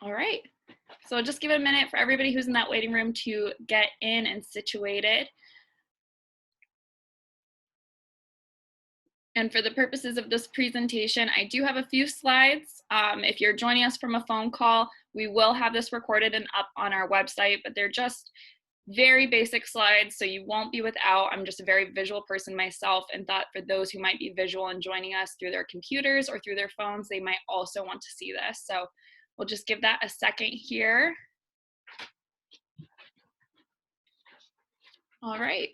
All right, so just give it a minute for everybody who's in that waiting room to get in and situated. And for the purposes of this presentation, I do have a few slides. If you're joining us from a phone call, we will have this recorded and up on our website, but they're just very basic slides, so you won't be without. I'm just a very visual person myself, and thought for those who might be visual and joining us through their computers or through their phones, they might also want to see this. So we'll just give that a second here. All right.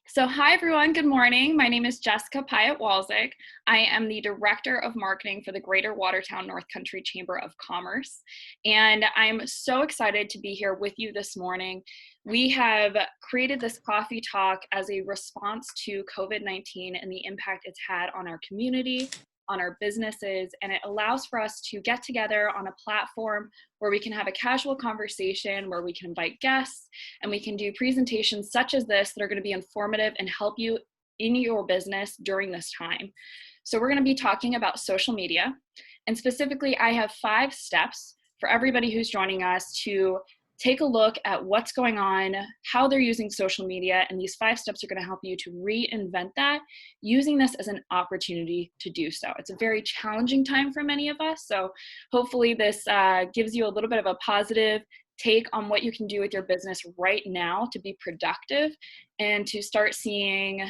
So hi everyone, good morning. My name is Jessica Pyatt-Walczyk. I am the Director of Marketing for the Greater Watertown North Country Chamber of Commerce. And I'm so excited to be here with you this morning. We have created this coffee talk as a response to COVID-19 and the impact it's had on our community, on our businesses, and it allows for us to get together on a platform where we can have a casual conversation, where we can invite guests, and we can do presentations such as this that are going to be informative and help you in your business during this time. So we're going to be talking about social media, and specifically I have 5 steps for everybody who's joining us to take a look at what's going on, how they're using social media, and these 5 steps are going to help you to reinvent that, using this as an opportunity to do so. It's a very challenging time for many of us, so hopefully this gives you a little bit of a positive take on what you can do with your business right now to be productive and to start seeing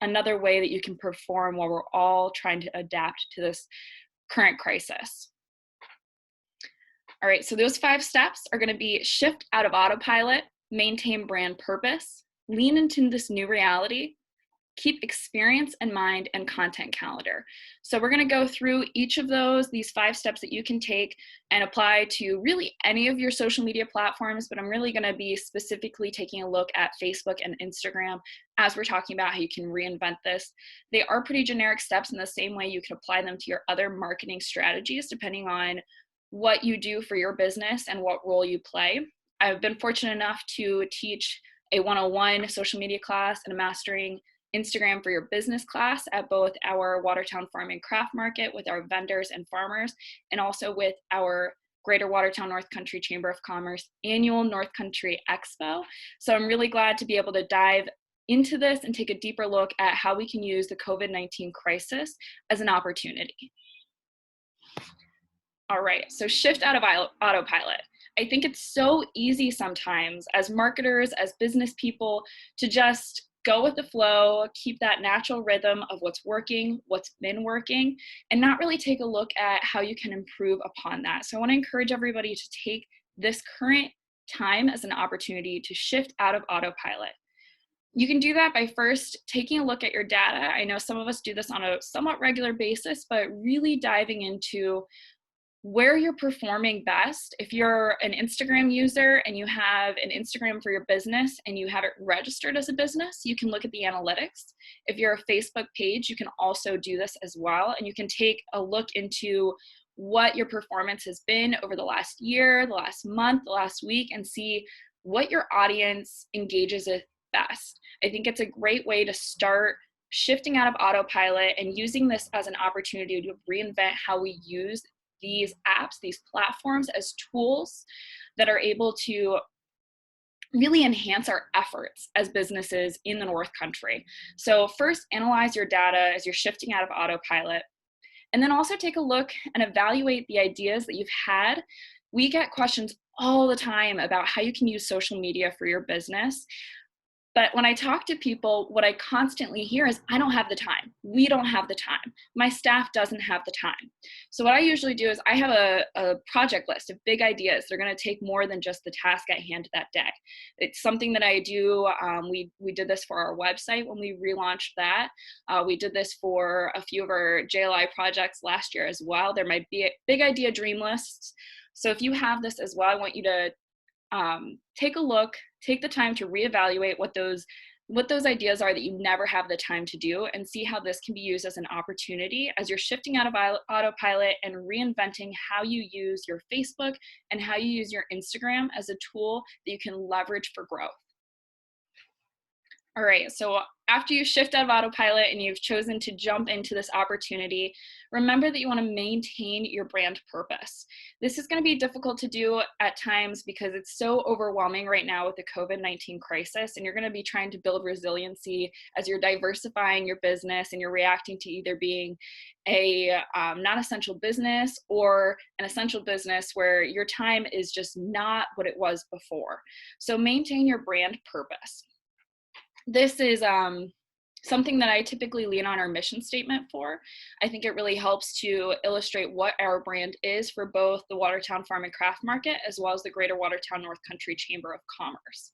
another way that you can perform while we're all trying to adapt to this current crisis. All right, so those 5 steps are going to be shift out of autopilot, maintain brand purpose, lean into this new reality, keep experience in mind, and content calendar. So we're going to go through each of these 5 steps that you can take and apply to really any of your social media platforms, but I'm really going to be specifically taking a look at Facebook and Instagram as we're talking about how you can reinvent this. They are pretty generic steps in the same way you can apply them to your other marketing strategies depending on what you do for your business and what role you play. I've been fortunate enough to teach a 101 social media class and a mastering Instagram for your business class at both our Watertown Farm and Craft Market with our vendors and farmers, and also with our Greater Watertown North Country Chamber of Commerce annual North Country Expo. So I'm really glad to be able to dive into this and take a deeper look at how we can use the COVID-19 crisis as an opportunity. All right, so shift out of autopilot. I think it's so easy sometimes as marketers, as business people, to just go with the flow, keep that natural rhythm of what's working, what's been working, and not really take a look at how you can improve upon that. So I want to encourage everybody to take this current time as an opportunity to shift out of autopilot. You can do that by first taking a look at your data. I know some of us do this on a somewhat regular basis, but really diving into where you're performing best. If you're an Instagram user and you have an Instagram for your business and you have it registered as a business, you can look at the analytics. If you're a Facebook page, you can also do this as well. And you can take a look into what your performance has been over the last year, the last month, the last week, and see what your audience engages with best. I think it's a great way to start shifting out of autopilot and using this as an opportunity to reinvent how we use these apps, these platforms as tools that are able to really enhance our efforts as businesses in the North Country. So first, analyze your data as you're shifting out of autopilot, and then also take a look and evaluate the ideas that you've had. We get questions all the time about how you can use social media for your business. But when I talk to people, what I constantly hear is, I don't have the time. We don't have the time. My staff doesn't have the time. So what I usually do is I have a project list of big ideas. They're going to take more than just the task at hand that day. It's something that I do. We did this for our website when we relaunched that. We did this for a few of our JLI projects last year as well. There might be a big idea dream lists. So if you have this as well, I want you to take a look, take the time to reevaluate what those ideas are that you never have the time to do, and see how this can be used as an opportunity as you're shifting out of autopilot and reinventing how you use your Facebook and how you use your Instagram as a tool that you can leverage for growth. All right, so after you shift out of autopilot and you've chosen to jump into this opportunity, remember that you want to maintain your brand purpose. This is going to be difficult to do at times because it's so overwhelming right now with the COVID-19 crisis, and you're going to be trying to build resiliency as you're diversifying your business and you're reacting to either being a non-essential business or an essential business where your time is just not what it was before. So maintain your brand purpose. This is something that I typically lean on our mission statement for. I think it really helps to illustrate what our brand is for both the Watertown Farm and Craft Market as well as the Greater Watertown North Country Chamber of Commerce.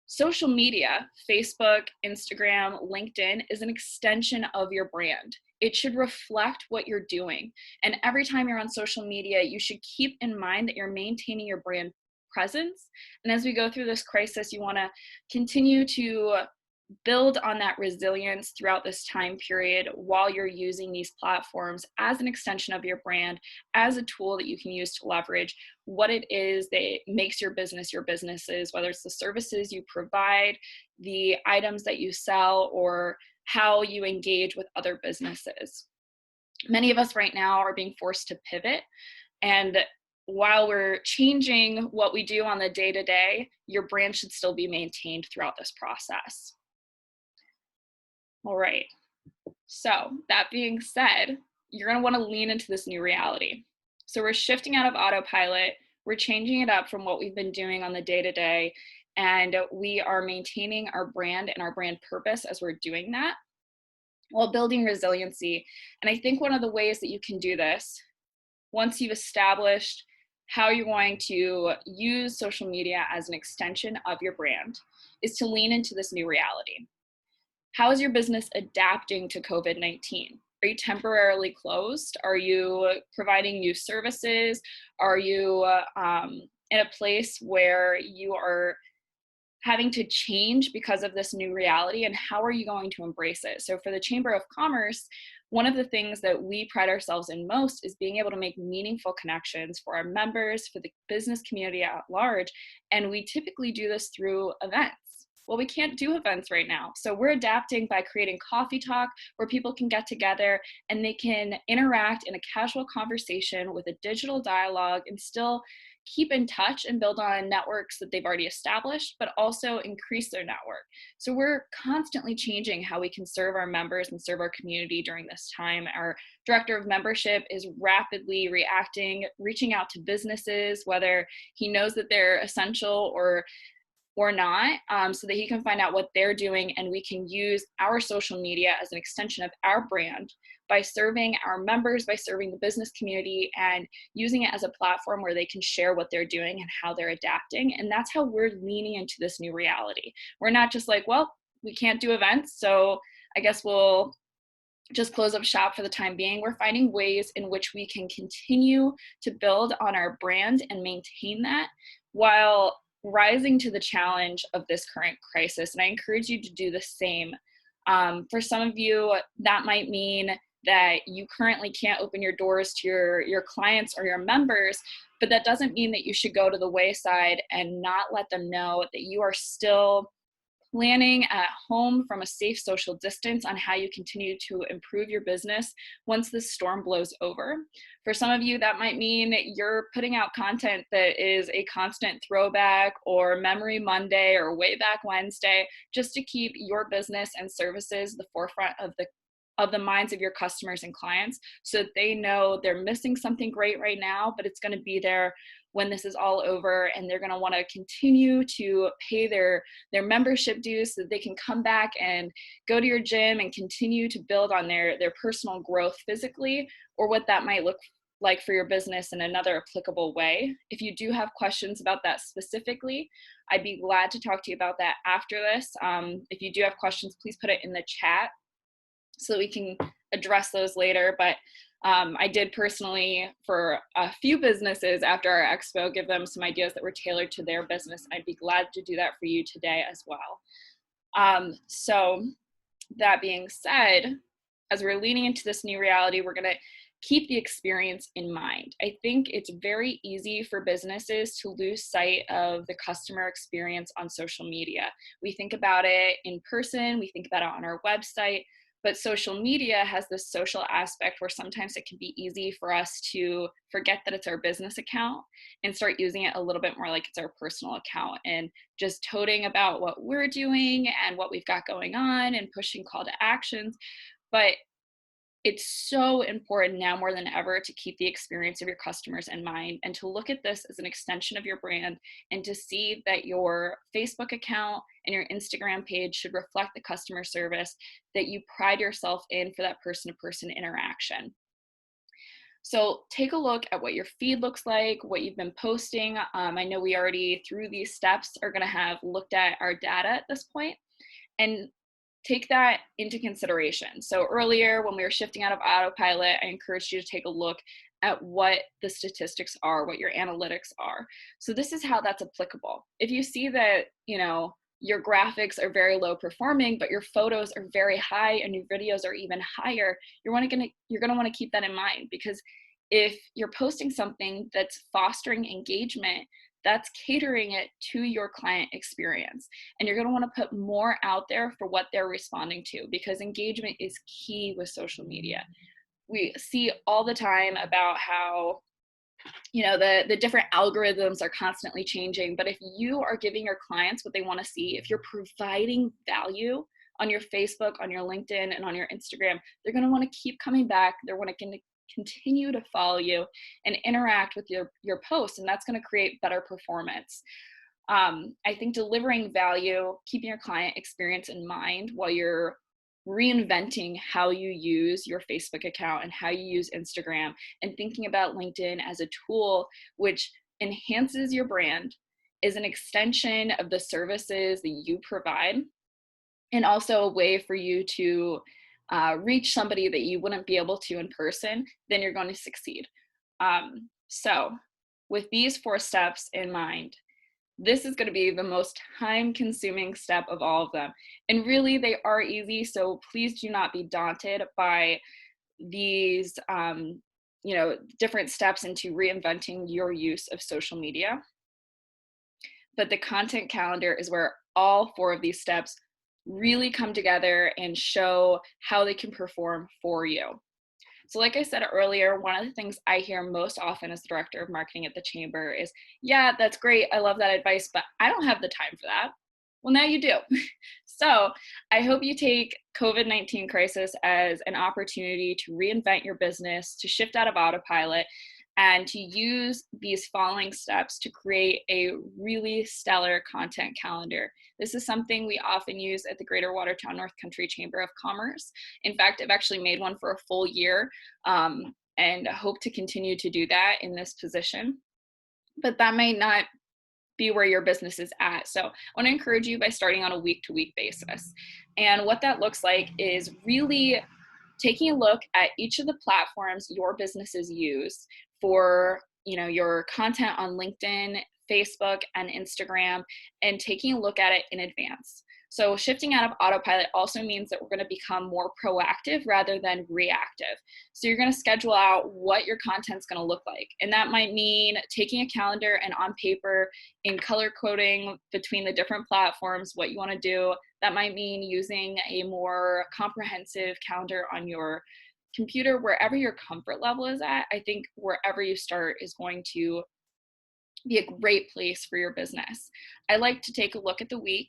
Social media, Facebook, Instagram, LinkedIn, is an extension of your brand. It should reflect what you're doing. And every time you're on social media, you should keep in mind that you're maintaining your brand presence. And as we go through this crisis, you want to continue to build on that resilience throughout this time period while you're using these platforms as an extension of your brand, as a tool that you can use to leverage what it is that makes your businesses, whether it's the services you provide, the items that you sell, or how you engage with other businesses. Many of us right now are being forced to pivot, and while we're changing what we do on the day-to-day, your brand should still be maintained throughout this process. All right, so that being said, you're gonna wanna lean into this new reality. So we're shifting out of autopilot, we're changing it up from what we've been doing on the day-to-day, and we are maintaining our brand and our brand purpose as we're doing that, while building resiliency. And I think one of the ways that you can do this, once you've established how you're going to use social media as an extension of your brand, is to lean into this new reality. How is your business adapting to COVID-19? Are you temporarily closed? Are you providing new services? Are you in a place where you are having to change because of this new reality, and how are you going to embrace it? So for the Chamber of Commerce, one of the things that we pride ourselves in most is being able to make meaningful connections for our members, for the business community at large, and we typically do this through events. Well, we can't do events right now. So we're adapting by creating coffee talk where people can get together and they can interact in a casual conversation with a digital dialogue and still keep in touch and build on networks that they've already established, but also increase their network. So we're constantly changing how we can serve our members and serve our community during this time. Our director of membership is rapidly reacting, reaching out to businesses, whether he knows that they're essential or not, so that he can find out what they're doing, and we can use our social media as an extension of our brand by serving our members, by serving the business community, and using it as a platform where they can share what they're doing and how they're adapting. And that's how we're leaning into this new reality. We're not just like, well, we can't do events, so I guess we'll just close up shop for the time being. We're finding ways in which we can continue to build on our brand and maintain that while rising to the challenge of this current crisis. And I encourage you to do the same. For some of you, that might mean that you currently can't open your doors to your clients or your members, but that doesn't mean that you should go to the wayside and not let them know that you are still planning at home from a safe social distance on how you continue to improve your business once this storm blows over. For some of you, that might mean you're putting out content that is a constant throwback or Memory Monday or Way Back Wednesday, just to keep your business and services the forefront of the minds of your customers and clients, so that they know they're missing something great right now, but it's going to be there when this is all over, and they're going to want to continue to pay their membership dues so that they can come back and go to your gym and continue to build on their personal growth physically, or what that might look like for your business in another applicable way. If you do have questions about that specifically, I'd be glad to talk to you about that after this. If you do have questions, please put it in the chat so that we can address those later. But I did personally, for a few businesses after our expo, give them some ideas that were tailored to their business. I'd be glad to do that for you today as well. So that being said, as we're leaning into this new reality, we're going to keep the experience in mind. I think it's very easy for businesses to lose sight of the customer experience on social media. We think about it in person, we think about it on our website, but social media has this social aspect where sometimes it can be easy for us to forget that it's our business account and start using it a little bit more like it's our personal account, and just toting about what we're doing and what we've got going on and pushing call to actions. But it's so important now more than ever to keep the experience of your customers in mind and to look at this as an extension of your brand, and to see that your Facebook account and your Instagram page should reflect the customer service that you pride yourself in for that person-to-person interaction. So take a look at what your feed looks like, what you've been posting. I know we already, through these steps, are going to have looked at our data at this point, and take that into consideration. So earlier when we were shifting out of autopilot, I encouraged you to take a look at what the statistics are, what your analytics are. So this is how that's applicable. If you see that, your graphics are very low performing, but your photos are very high and your videos are even higher, you're gonna want to keep that in mind, because if you're posting something that's fostering engagement, that's catering it to your client experience. And you're going to want to put more out there for what they're responding to, because engagement is key with social media. We see all the time about how the different algorithms are constantly changing, but if you are giving your clients what they want to see, if you're providing value on your Facebook, on your LinkedIn, and on your Instagram, they're going to want to keep coming back. They're going to continue to follow you and interact with your posts, and that's going to create better performance. I think delivering value, keeping your client experience in mind while you're reinventing how you use your Facebook account and how you use Instagram, and thinking about LinkedIn as a tool which enhances your brand, is an extension of the services that you provide, and also a way for you to reach somebody that you wouldn't be able to in person, then you're going to succeed. So with these 4 steps in mind, this is going to be the most time consuming step of all of them. And really, they are easy. So please do not be daunted by these, different steps into reinventing your use of social media. But the content calendar is where all 4 of these steps really come together and show how they can perform for you. So like I said earlier, one of the things I hear most often as the director of marketing at the Chamber is, yeah, that's great. I love that advice, but I don't have the time for that. Well, now you do. So I hope you take COVID-19 crisis as an opportunity to reinvent your business, to shift out of autopilot, and to use these following steps to create a really stellar content calendar. This is something we often use at the Greater Watertown North Country Chamber of Commerce. In fact, I've actually made one for a full year, and hope to continue to do that in this position. But that may not be where your business is at. So I want to encourage you by starting on a week-to-week basis. And what that looks like is really taking a look at each of the platforms your businesses use for your content on LinkedIn, Facebook, and Instagram, and taking a look at it in advance. So shifting out of autopilot also means that we're going to become more proactive rather than reactive. So you're going to schedule out what your content's going to look like. And that might mean taking a calendar and on paper in color coding between the different platforms what you want to do. That might mean using a more comprehensive calendar on your computer, wherever your comfort level is at. I think wherever you start is going to be a great place for your business. I like to take a look at the week,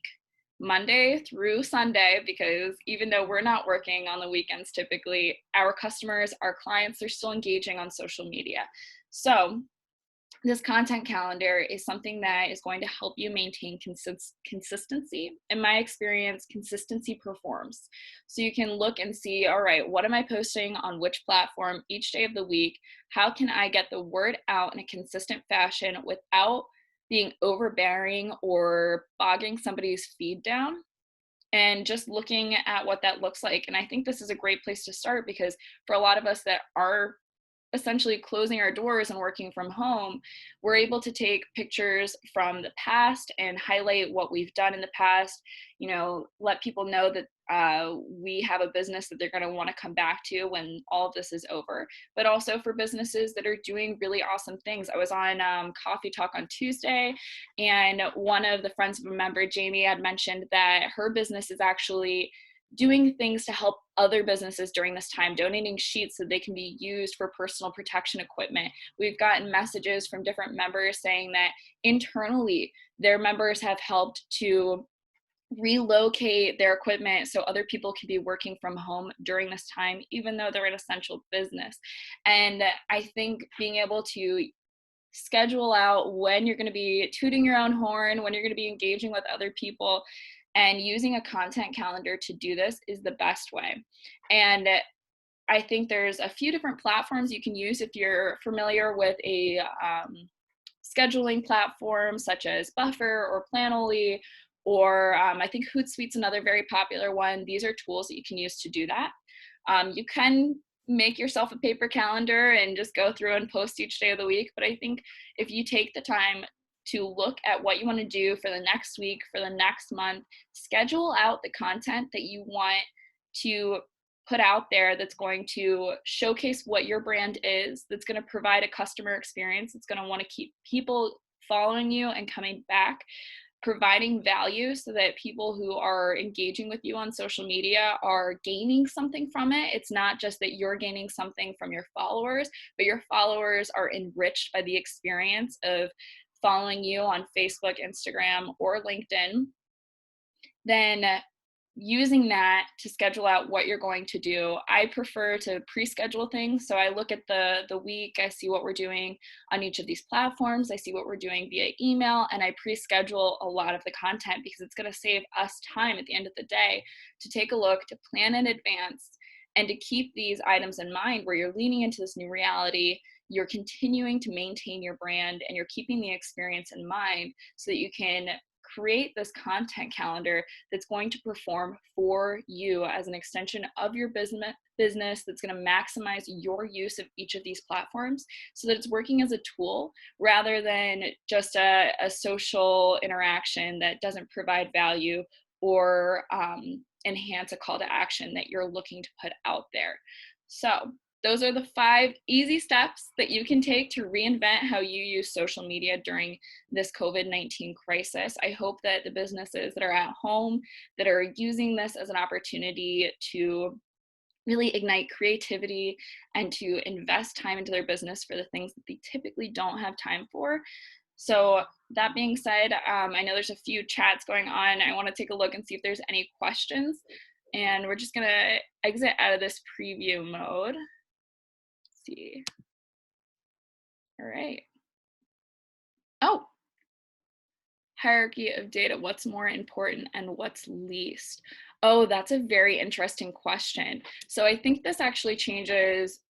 Monday through Sunday, because even though we're not working on the weekends, typically our customers, our clients, they're still engaging on social media. So this content calendar is something that is going to help you maintain consistency. In my experience, consistency performs. So you can look and see, all right, what am I posting on which platform each day of the week? How can I get the word out in a consistent fashion without being overbearing or bogging somebody's feed down? And just looking at what that looks like. And I think this is a great place to start, because for a lot of us that are essentially closing our doors and working from home, we're able to take pictures from the past and highlight what we've done in the past, let people know that we have a business that they're going to want to come back to when all of this is over. But also for businesses that are doing really awesome things. I was on Coffee Talk on Tuesday, and one of the friends of a member, Jamie, had mentioned that her business is actually doing things to help other businesses during this time, donating sheets so they can be used for personal protection equipment. We've gotten messages from different members saying that internally their members have helped to relocate their equipment so other people can be working from home during this time, even though they're an essential business. And I think being able to schedule out when you're going to be tooting your own horn, when you're going to be engaging with other people, and using a content calendar to do this is the best way. And I think there's a few different platforms you can use if you're familiar with a scheduling platform such as Buffer or Planoly, or I think Hootsuite's another very popular one. These are tools that you can use to do that. You can make yourself a paper calendar and just go through and post each day of the week. But I think if you take the time to look at what you want to do for the next week, for the next month, schedule out the content that you want to put out there that's going to showcase what your brand is, that's going to provide a customer experience, that's going to want to keep people following you and coming back, providing value so that people who are engaging with you on social media are gaining something from it. It's not just that you're gaining something from your followers, but your followers are enriched by the experience of following you on Facebook, Instagram, or LinkedIn. Then using that to schedule out what you're going to do. I prefer to pre-schedule things. So I look at the week, I see what we're doing on each of these platforms, I see what we're doing via email, and I pre-schedule a lot of the content because it's going to save us time at the end of the day to take a look, to plan in advance, and to keep these items in mind where you're leaning into this new reality. You're continuing to maintain your brand and you're keeping the experience in mind so that you can create this content calendar that's going to perform for you as an extension of your business that's going to maximize your use of each of these platforms so that it's working as a tool rather than just a social interaction that doesn't provide value or enhance a call to action that you're looking to put out there. So those are the 5 easy steps that you can take to reinvent how you use social media during this COVID-19 crisis. I hope that the businesses that are at home, that are using this as an opportunity to really ignite creativity and to invest time into their business for the things that they typically don't have time for. So that being said, I know there's a few chats going on. I want to take a look and see if there's any questions. And we're just going to exit out of this preview mode. See. All right. Oh, hierarchy of data. What's more important and what's least? Oh, that's a very interesting question. So I think this actually changes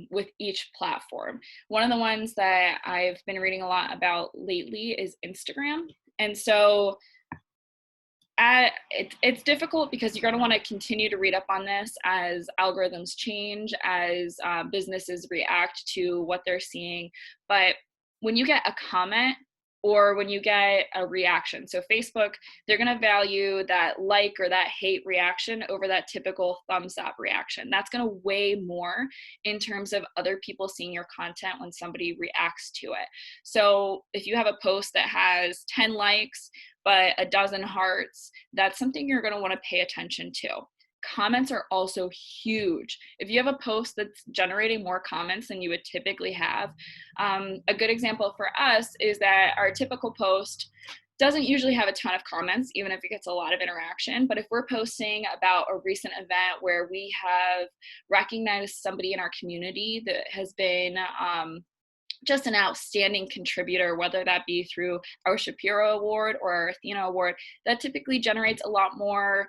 with each platform. One of the ones that I've been reading a lot about lately is Instagram. And so it's difficult because you're going to want to continue to read up on this as algorithms change, as businesses react to what they're seeing. But when you get a comment or when you get a reaction, so Facebook, they're going to value that like or that hate reaction over that typical thumbs up reaction. That's going to weigh more in terms of other people seeing your content when somebody reacts to it. So if you have a post that has 10 likes, but a dozen hearts, that's something you're going to want to pay attention to. Comments are also huge. If you have a post that's generating more comments than you would typically have, a good example for us is that our typical post doesn't usually have a ton of comments, even if it gets a lot of interaction. But if we're posting about a recent event where we have recognized somebody in our community that has been just an outstanding contributor, whether that be through our Shapiro Award or our Athena Award, that typically generates a lot more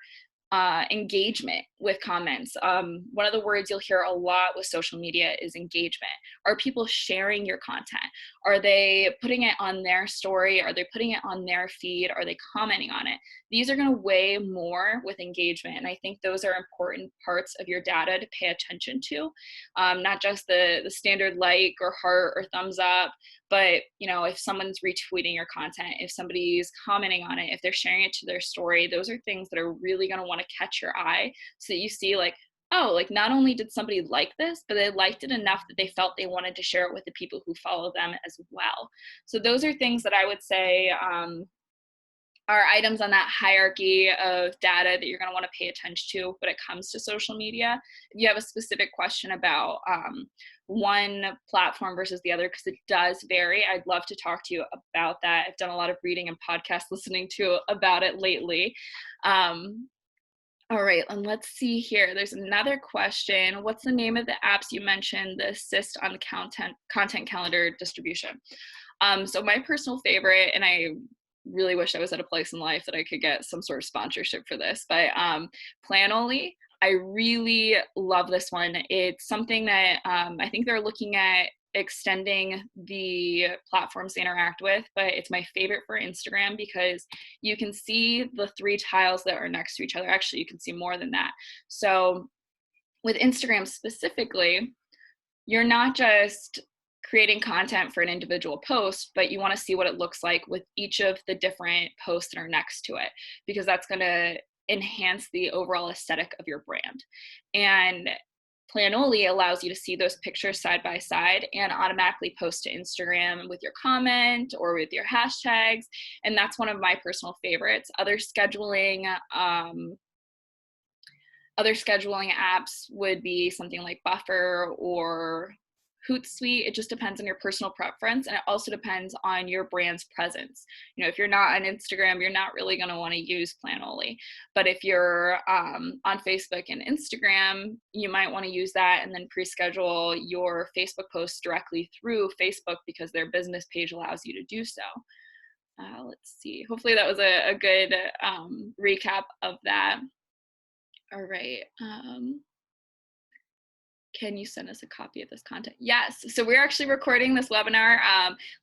engagement with comments. One of the words you'll hear a lot with social media is engagement. Are people sharing your content? Are they putting it on their story? Are they putting it on their feed? Are they commenting on it? These are going to weigh more with engagement. And I think those are important parts of your data to pay attention to, not just the standard like or heart or thumbs up, but if someone's retweeting your content, if somebody's commenting on it, if they're sharing it to their story, those are things that are really going to want to catch your eye, so that you see like, oh, like not only did somebody like this, but they liked it enough that they felt they wanted to share it with the people who follow them as well. So those are things that I would say are items on that hierarchy of data that you're going to want to pay attention to when it comes to social media. If you have a specific question about one platform versus the other, because it does vary, I'd love to talk to you about that. I've done a lot of reading and podcast listening to about it lately. All right, and let's see here. There's another question. What's the name of the apps you mentioned that assist on the content calendar distribution? So my personal favorite, and I really wish I was at a place in life that I could get some sort of sponsorship for this, but Planoly, I really love this one. It's something that I think they're looking at extending the platforms they interact with, but it's my favorite for Instagram because you can see the 3 tiles that are next to each other. Actually, you can see more than that. So with Instagram specifically, you're not just creating content for an individual post, but you want to see what it looks like with each of the different posts that are next to it, because that's going to enhance the overall aesthetic of your brand. And Planoly allows you to see those pictures side by side and automatically post to Instagram with your comment or with your hashtags. And that's one of my personal favorites. Other scheduling apps would be something like Buffer or Hootsuite. It just depends on your personal preference, and it also depends on your brand's presence. If you're not on Instagram, you're not really going to want to use Planoly. But if you're on Facebook and Instagram, you might want to use that and then pre-schedule your Facebook posts directly through Facebook, because their business page allows you to do so. Let's see. Hopefully that was a good recap of that. All right. Can you send us a copy of this content? Yes. So we're actually recording this webinar.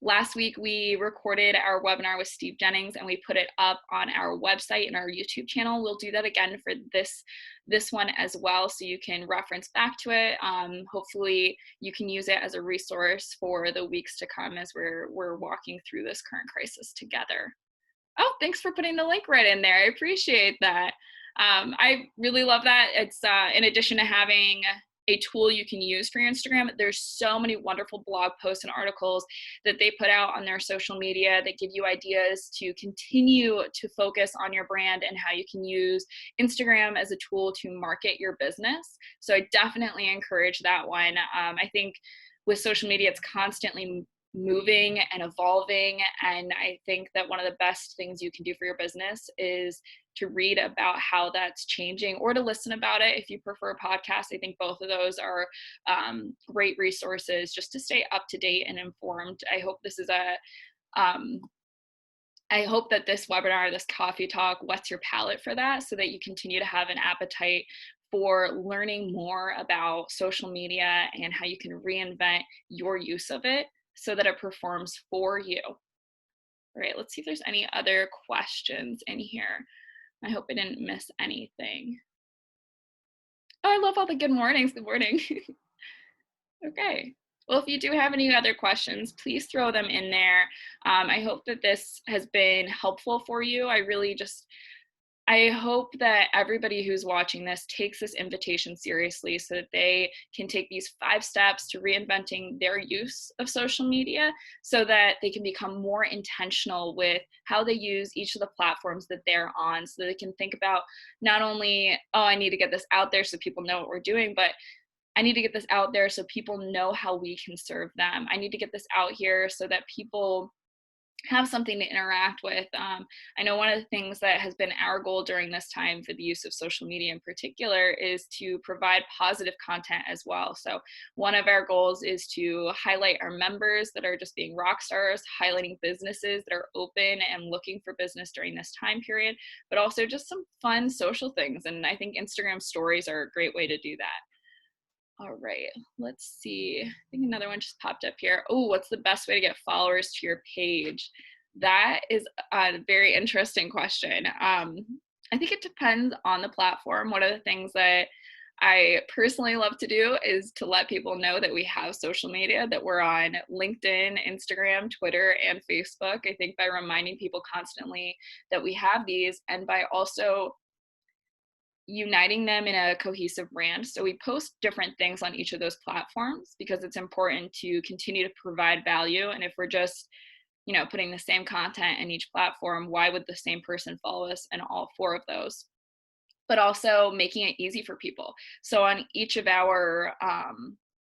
Last week, we recorded our webinar with Steve Jennings and we put it up on our website and our YouTube channel. We'll do that again for this one as well, so you can reference back to it. Hopefully you can use it as a resource for the weeks to come as we're walking through this current crisis together. Oh, thanks for putting the link right in there. I appreciate that. I really love that. It's in addition to having a tool you can use for your Instagram, there's so many wonderful blog posts and articles that they put out on their social media that give you ideas to continue to focus on your brand and how you can use Instagram as a tool to market your business. So I definitely encourage that one. I think with social media, it's constantly moving and evolving, and I think that one of the best things you can do for your business is to read about how that's changing, or to listen about it if you prefer a podcast. I think both of those are great resources just to stay up to date and informed. I hope that this webinar, this coffee talk, whets your palate for that, so that you continue to have an appetite for learning more about social media and how you can reinvent your use of it so that it performs for you. All right, let's see if there's any other questions in here. I hope I didn't miss anything. Oh, I love all the good mornings. Good morning. Okay. Well, if you do have any other questions, please throw them in there. I hope that this has been helpful for you. I hope that everybody who's watching this takes this invitation seriously, so that they can take these 5 steps to reinventing their use of social media, so that they can become more intentional with how they use each of the platforms that they're on, so that they can think about not only, oh, I need to get this out there so people know what we're doing, but I need to get this out there so people know how we can serve them. I need to get this out here so that people have something to interact with. I know one of the things that has been our goal during this time for the use of social media in particular is to provide positive content as well. So one of our goals is to highlight our members that are just being rock stars, highlighting businesses that are open and looking for business during this time period, but also just some fun social things. And I think Instagram stories are a great way to do that. All right, let's see. I think another one just popped up here. Oh, what's the best way to get followers to your page? That is a very interesting question. I think it depends on the platform. One of the things that I personally love to do is to let people know that we have social media, that we're on LinkedIn, Instagram, Twitter, and Facebook. I think by reminding people constantly that we have these, and by also uniting them in a cohesive brand. So we post different things on each of those platforms because it's important to continue to provide value. And if we're just, putting the same content in each platform, why would the same person follow us in all four of those? But also making it easy for people. So on each of our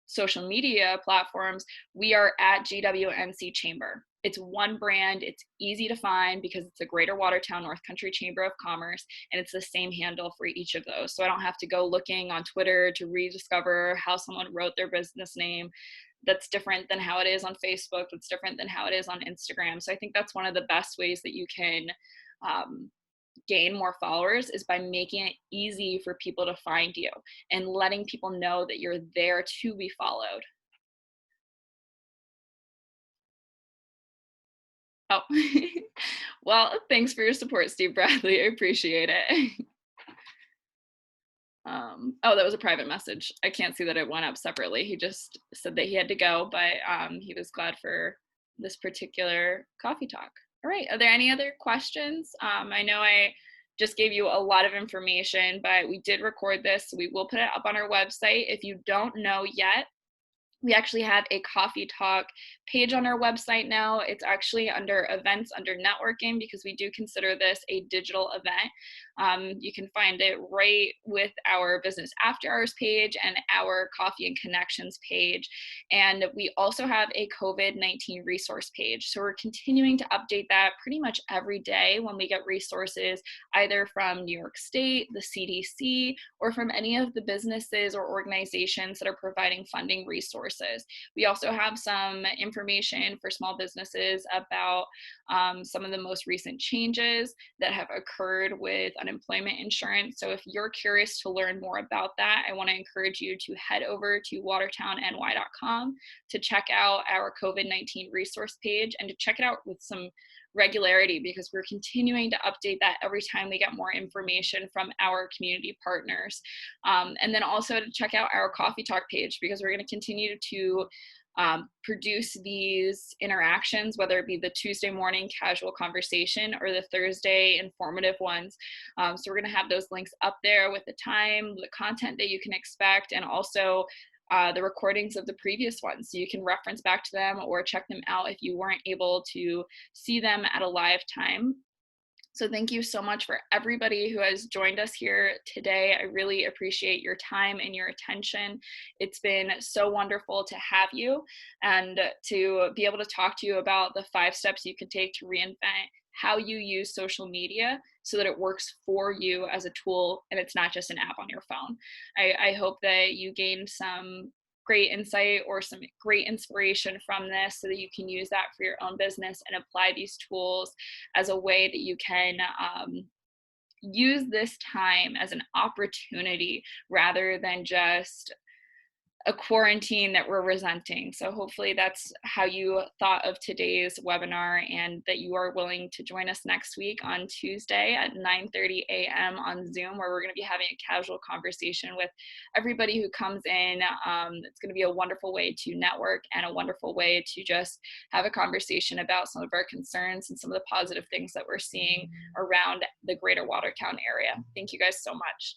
social media platforms, we are at GWNC Chamber. It's one brand, it's easy to find because it's the Greater Watertown North Country Chamber of Commerce, and it's the same handle for each of those. So I don't have to go looking on Twitter to rediscover how someone wrote their business name. That's different than how it is on Facebook, that's different than how it is on Instagram. So I think that's one of the best ways that you can gain more followers is by making it easy for people to find you and letting people know that you're there to be followed. Oh, well, thanks for your support, Steve Bradley. I appreciate it. Oh, that was a private message. I can't see that it went up separately. He just said that he had to go, but he was glad for this particular coffee talk. All right. Are there any other questions? I know I just gave you a lot of information, but we did record this. So we will put it up on our website. If you don't know yet, we actually have a coffee talk page on our website now. It's actually under events, under networking, because we do consider this a digital event. You can find it right with our business after hours page and our coffee and connections page. And we also have a COVID-19 resource page. So we're continuing to update that pretty much every day when we get resources, either from New York State, the CDC, or from any of the businesses or organizations that are providing funding resources. We also have some information for small businesses about some of the most recent changes that have occurred with unemployment insurance. So if you're curious to learn more about that, I want to encourage you to head over to watertownny.com to check out our COVID-19 resource page and to check it out with some regularity, because we're continuing to update that every time we get more information from our community partners. And then also to check out our coffee talk page, because we're going to continue to produce these interactions, whether it be the Tuesday morning casual conversation or the Thursday informative ones. So we're going to have those links up there with the time, the content that you can expect, and also the recordings of the previous ones. So you can reference back to them or check them out if you weren't able to see them at a live time. So thank you so much for everybody who has joined us here today. I really appreciate your time and your attention. It's been so wonderful to have you and to be able to talk to you about the 5 steps you can take to reinvent how you use social media so that it works for you as a tool and it's not just an app on your phone. I hope that you gained some great insight or some great inspiration from this so that you can use that for your own business and apply these tools as a way that you can use this time as an opportunity rather than just a quarantine that we're resenting. So hopefully that's how you thought of today's webinar, and that you are willing to join us next week on Tuesday at 9:30 a.m. on Zoom, where we're going to be having a casual conversation with everybody who comes in. It's going to be a wonderful way to network and a wonderful way to just have a conversation about some of our concerns and some of the positive things that we're seeing around the Greater Watertown area. Thank you guys so much.